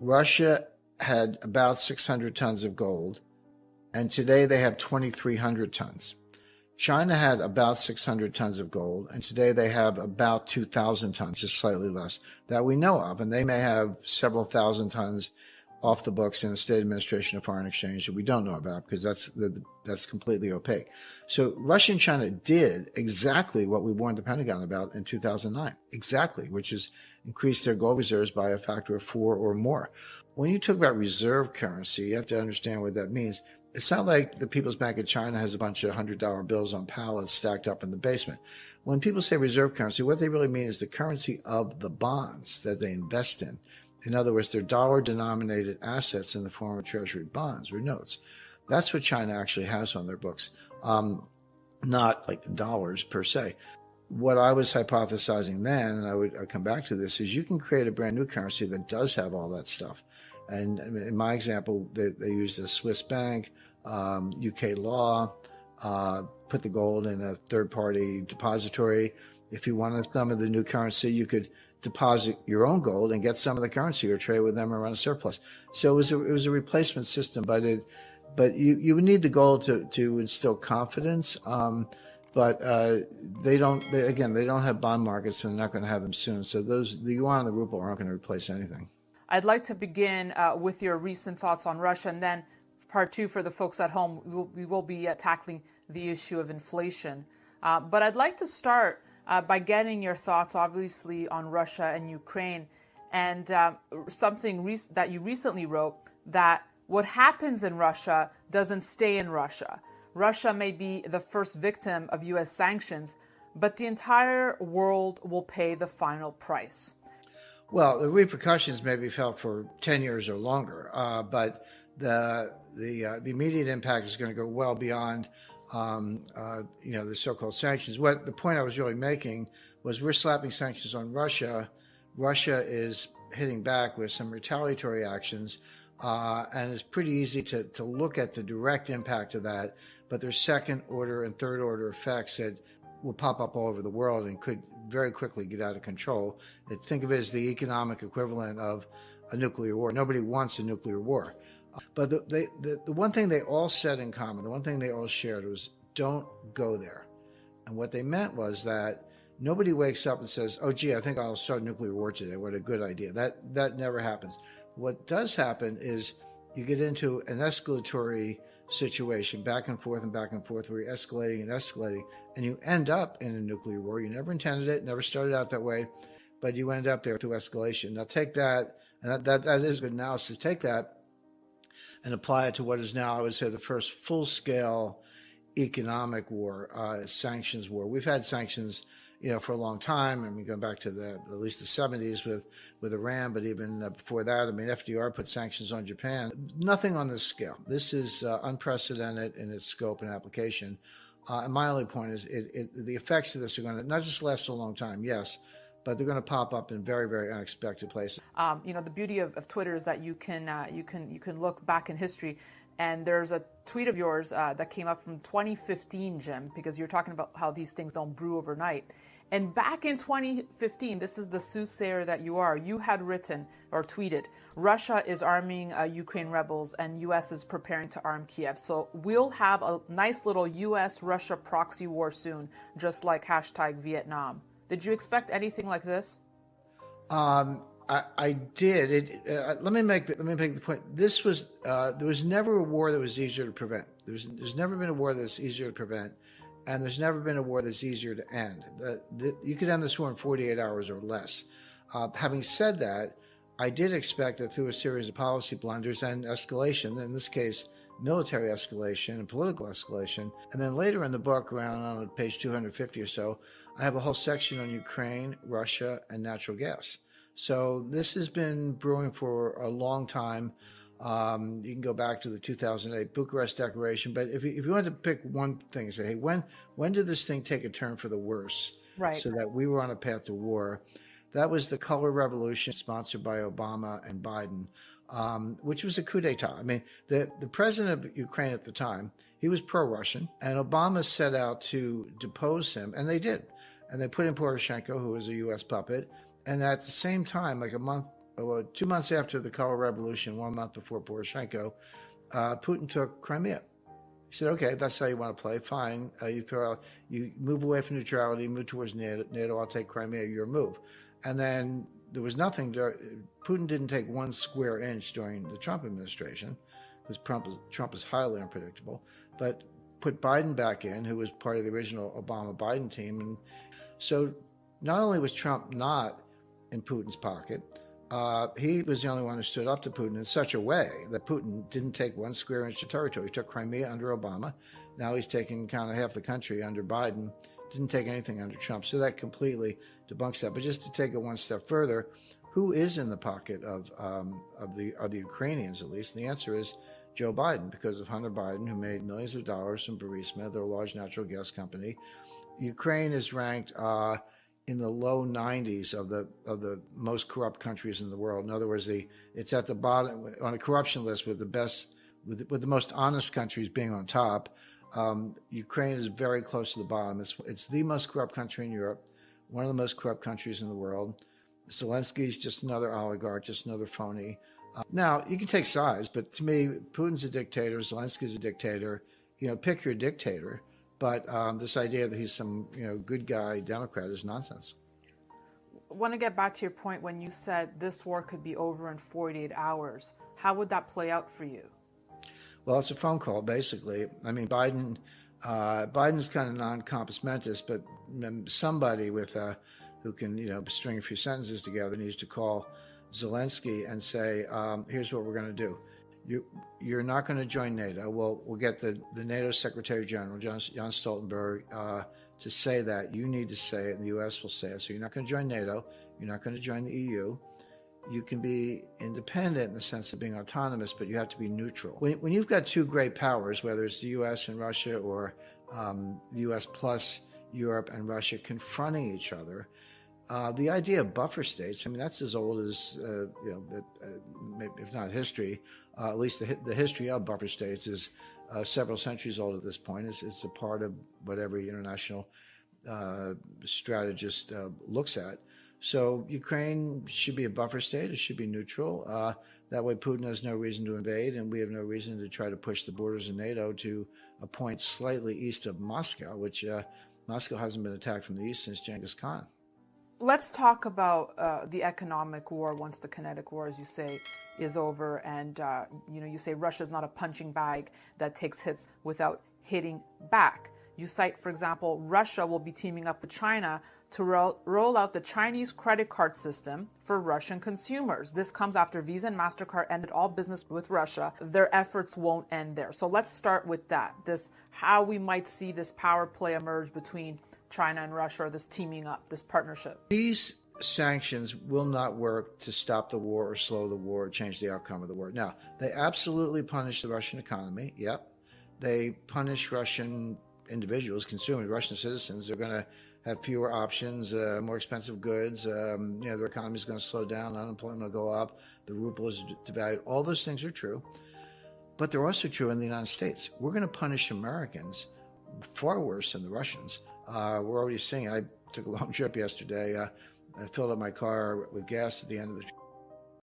Russia had about 600 tons of gold, and today they have 2,300 tons. China had about 600 tons of gold, and today they have about 2,000 tons, just slightly less, that we know of. And they may have several thousand tons off the books in the State Administration of Foreign Exchange that we don't know about because that's completely opaque. So Russia and China did exactly what we warned the Pentagon about in 2009, exactly, which is increase their gold reserves by a factor of 4 or more. When you talk about reserve currency, you have to understand what that means. It's not like the People's Bank of China has a bunch of $100 bills on pallets stacked up in the basement. When people say reserve currency, what they really mean is the currency of the bonds that they invest in. In other words, they're dollar-denominated assets in the form of treasury bonds or notes. That's what China actually has on their books, not like the dollars per se. What I was hypothesizing then, and I'd come back to this, is you can create a brand new currency that does have all that stuff. And in my example, they used a Swiss bank, UK law, put the gold in a third-party depository. If you wanted some of the new currency, you could deposit your own gold and get some of the currency or trade with them and run a surplus. So it was a replacement system, but you would need the gold to instill confidence. But they don't have bond markets, and they're not going to have them soon. So the yuan and the ruble aren't going to replace anything. I'd like to begin with your recent thoughts on Russia, and then part two for the folks at home, we will be tackling the issue of inflation. But I'd like to start by getting your thoughts, obviously, on Russia and Ukraine, and something that you recently wrote, that what happens in Russia doesn't stay in Russia. Russia may be the first victim of U.S. sanctions, but the entire world will pay the final price. Well, the repercussions may be felt for 10 years or longer, but the immediate impact is going to go well beyond the so-called sanctions. What the point I was really making was we're slapping sanctions on Russia. Russia is hitting back with some retaliatory actions, and it's pretty easy to look at the direct impact of that, but there's second order and third order effects that will pop up all over the world and could very quickly get out of control. Think of it as the economic equivalent of a nuclear war. Nobody wants a nuclear war. But the one thing they all said in common, the one thing they all shared was, don't go there. And what they meant was that nobody wakes up and says, oh, gee, I think I'll start a nuclear war today. What a good idea. That never happens. What does happen is you get into an escalatory situation, back and forth, where you're escalating and escalating, and you end up in a nuclear war. You never intended it, never started out that way, but you end up there through escalation. Now take that, and that is good analysis. Take that and apply it to what is now, I would say, the first full-scale economic war, sanctions war. We've had sanctions, for a long time. I mean, going back to at least the 70s with Iran, but even before that, I mean, FDR put sanctions on Japan. Nothing on this scale. This is unprecedented in its scope and application. And my only point is the effects of this are going to not just last a long time, yes, but they're going to pop up in very, very unexpected places. The beauty of Twitter is that you can look back in history, and there's a tweet of yours that came up from 2015, Jim, because you're talking about how these things don't brew overnight. And back in 2015, this is the soothsayer that you are, you had written or tweeted, Russia is arming Ukraine rebels and U.S. is preparing to arm Kiev. So we'll have a nice little U.S.-Russia proxy war soon, just like #Vietnam. Did you expect anything like this? I did. Let me make the point. This was there was never a war that was easier to prevent. There's never been a war that's easier to prevent, and there's never been a war that's easier to end. You could end this war in 48 hours or less. Having said that, I did expect that through a series of policy blunders and escalation, in this case, military escalation and political escalation, and then later in the book, around on page 250 or so, I have a whole section on Ukraine, Russia, and natural gas. So this has been brewing for a long time. You can go back to the 2008 Bucharest Declaration, but if you wanted to pick one thing, say, hey, when did this thing take a turn for the worse? Right. So that we were on a path to war. That was the color revolution sponsored by Obama and Biden, which was a coup d'etat. I mean, the president of Ukraine at the time, he was pro-Russian, and Obama set out to depose him, and they did. And they put in Poroshenko, who was a U.S. puppet. And at the same time, like a month 2 months after the Color Revolution, 1 month before Poroshenko, Putin took Crimea. He said, "Okay, that's how you want to play. Fine. You move away from neutrality, move towards NATO. I'll take Crimea. Your move." And then there was nothing. Putin didn't take 1 square inch during the Trump administration, because Trump is highly unpredictable. But put Biden back in, who was part of the original Obama-Biden team, and so not only was Trump not in Putin's pocket, he was the only one who stood up to Putin in such a way that Putin didn't take 1 square inch of territory. He took Crimea under Obama. Now he's taking kind of half the country under Biden. Didn't take anything under Trump. So that completely debunks that. But just to take it 1 step further, who is in the pocket of the Ukrainians, at least? And the answer is Joe Biden, because of Hunter Biden, who made millions of dollars from Burisma, their large natural gas company. Ukraine is ranked in the low 90s of the most corrupt countries in the world. In other words, it's at the bottom on a corruption list with the most honest countries being on top. Ukraine is very close to the bottom. It's the most corrupt country in Europe, one of the most corrupt countries in the world. Zelensky is just another oligarch, just another phony. Now, you can take sides, but to me, Putin's a dictator, Zelensky's a dictator. Pick your dictator. But this idea that he's some good guy Democrat is nonsense. I want to get back to your point when you said this war could be over in 48 hours. How would that play out for you? Well, it's a phone call, basically. I mean, Biden's kind of non-compos mentis, but somebody who can string a few sentences together needs to call Zelensky and say, here's what we're going to do. You're not going to join NATO. We'll get the NATO Secretary General, Jens Stoltenberg, to say that. You need to say it, and the U.S. will say it. So you're not going to join NATO. You're not going to join the EU. You can be independent in the sense of being autonomous, but you have to be neutral. When you've got 2 great powers, whether it's the U.S. and Russia, or the U.S. plus Europe and Russia confronting each other, the idea of buffer states, I mean, that's as old as, if not history, at least the history of buffer states is several centuries old at this point. It's a part of what every international strategist looks at. So Ukraine should be a buffer state. It should be neutral. That way Putin has no reason to invade, and we have no reason to try to push the borders of NATO to a point slightly east of Moscow, which Moscow hasn't been attacked from the east since Genghis Khan. Let's talk about the economic war once the kinetic war, as you say, is over. And, you say Russia's not a punching bag that takes hits without hitting back. You cite, for example, Russia will be teaming up with China to roll out the Chinese credit card system for Russian consumers. This comes after Visa and MasterCard ended all business with Russia. Their efforts won't end there. So let's start with that, how we might see this power play emerge between China and Russia, or this teaming up, this partnership. These sanctions will not work to stop the war or slow the war or change the outcome of the war. Now, they absolutely punish the Russian economy. Yep. They punish Russian individuals, consumers, Russian citizens. They're going to have fewer options, more expensive goods. Their economy is going to slow down. Unemployment will go up. The ruble is devalued. All those things are true. But they're also true in the United States. We're going to punish Americans far worse than the Russians. We're already seeing, I took a long trip yesterday. I filled up my car with gas at the end of the trip.